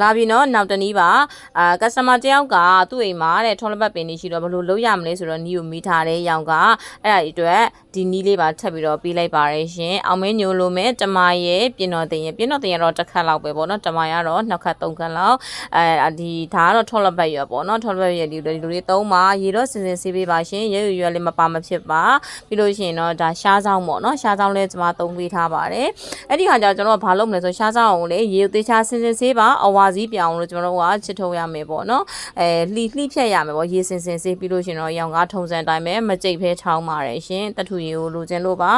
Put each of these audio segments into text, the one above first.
လာပြီနော်နောက်တနည်းပါcustomer တယောက်ကသူ့အိမ်မှာတဲ့ထော်လက်ပတ်ပင်နေရှိတော့ဘလို့လုပ်ရမလဲဆိုတော့နီးကိုမိထားတဲ့ရောင်ကအဲ့ဒါအတွက်ဒီနီးလေးပါထပ်ပြီးတော့ပေးလိုက်ပါရရှင်အောင်မင်းညိုလိုမဲ့တမရဲ့ပြင်တော်တင်တော့တစ်ခတ်လောက်ပဲပေါ့နော်တမရတော့နှစ်ခတ်သုံးခတ်လောက်ဒီဒါကတော့ထော်လက်ပတ်ရွက်ပေါ့နော်ထော်လက်ပတ်ရွက်ဒီလိုလေးသုံးပါရေတော့စင်စင်ဆေးပေးပါရှင်ရွက်လေးမပါမဖြစ်ပါပြီးလို့ရှိရင်တော့ဒါရှားဆောင်ပေါ့နော်ရှားဆောင်လဲကျွန်မသုံးပေးထားပါတယ်အဲ့ဒီခါကျကျွန်တော်ကဘာလုပ်မလဲဆိုရှားဆောင်ကိုလေရေသေးချာစင်စင်ဆေးပါအဝါစီးပြောင်းလို့ကျွန်တော်တို့ကချစ်ထုတ်ရမယ်ပေါ့နော်လှိဖြတ်ရမယ်ပေါ့ရေစင်စင်ဆေးပြီးလို့ရှိရင်တော့ရောင်ကားထုံစံတိုင်းပဲမကြိတ်ဖဲထောင်းပါတယ်ရှင်တထူရေကိုလိုချင်လို့ပါ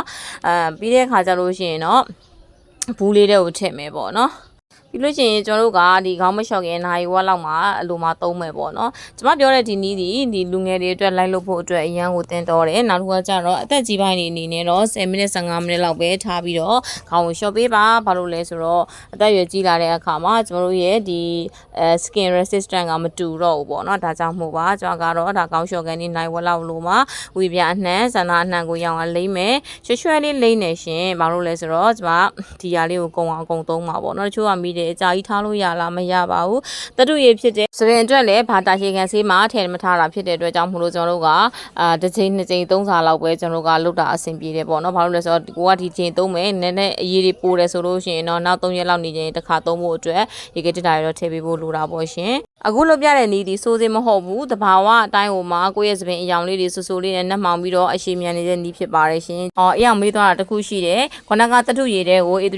ပြီးတဲ့ခါကျလို့ရှိရင်တော့ဘူးလေးတွေကိုထည့်မယ်ပေါ့နော်ပြီးလို့ရှိရင်ကျွန်တော်တို့ကဒီခေါင်းမလျှော့ခင်နိုင်ဝက်လောက်မှာအလိုမှာသုံးမယ်ပေါ့နော်ကျွန်မပြောတဲ့ဒီနီးဒီလူငယ်တွေအတွက်လိုက်လို့ဖို့အတွက်အရန်ကိုတင်တော်တယ်နောက်တစ်ခါကျတော့အသက်ကြီးပိုင်းတွေအနေနဲ့တော့10မိနစ်15မိနစ်လောက်ပဲထားပြီးတော့ခေါင်းကိုလျှော့ပေးပါဘာလို့လဲဆိုတော့အသက်အရွယ်ကြီးလာတဲ့အခါမှာကျွန်တော်တို့ရဲ့ဒီ skin resistant ကမတူတော့ဘူးပေါ့နော်ဒါကြောင့်မို့ပါကျွန်တော်ကတော့ဒါခေါင်းလျှော့ကန်နေနိုင်ဝက်လောက်လို့မှာဝီပြအနှံဇန္နာအနှံကိုရောင်ကလိမ့်မယ်ရွှဲလေးလိမ့်နေရှင်ဘာလို့လဲဆိုတော့ကျွန်မဒီဟာလေးကိုကုံအောင်ကုံသုံးမှာပေါ့နော်တချို့ကမိတယ်အကြာကြီးထားလို့ရလားမရပါဘူးတတုရေဖြစ်တဲ့စပင်အတွက်လည်းဘာတာရှည်ခံဆေးမှာထည့်မထားတာဖြစ်တဲ့အတွက်ကြောင့်မို့လို့ကျွန်တော်တို့ကတစ်ချိန်နှစ်ချိန်သုံးစာလောက်ပဲကျွန်တော်တို့ကလုတ်တာအဆင်ပြေတယ်ပေါ့နော်ဘာလို့လဲဆိုတော့ကိုကဒီချိန်သုံးမယ်နည်းနည်းအရေးတွေပိုးတယ်ဆိုလို့ရှိရင်တော့နောက်3ရက်လောက်နေချိန်တစ်ခါသုံးဖို့အတွက်ရေကတစ်တာရောထည့်ပေးဖို့လိုတာပေါ့ရှင်အခုလုပ်ပြတဲ့နီးဒီစိုးစင်းမဟုတ်ဘူးတဘာဝအတိုင်းဟိုမှာကိုယ့်ရဲ့စပင်အယောင်လေးတွေဆူဆူလေးနဲ့နှက်မှောင်ပြီးတော့အရှိမြန်နေတဲ့နီးဖြစ်ပါတယ်ရှင်အယောင်မေးသွားတာတခုရှိတယ်ခုနကတထုရည်တဲ့ကို A3+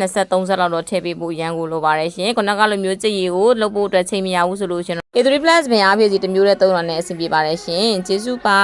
23ဆက်လောက်တော့ထည့်ပေးဖို့ရန်ကိုလိုပါတယ်ရှင်ခုနကလိုမျိုးကြည်ရည်ကိုလုပ်ဖို့အတွက်ချိန်မရဘူးဆိုလို့ရှင်A3+ ပင်အားဖြည့်စီတစ်မျိုးနဲ့သုံးတာနဲ့အဆင်ပြေပါတယ်ရှင်ကျေးဇူးပါ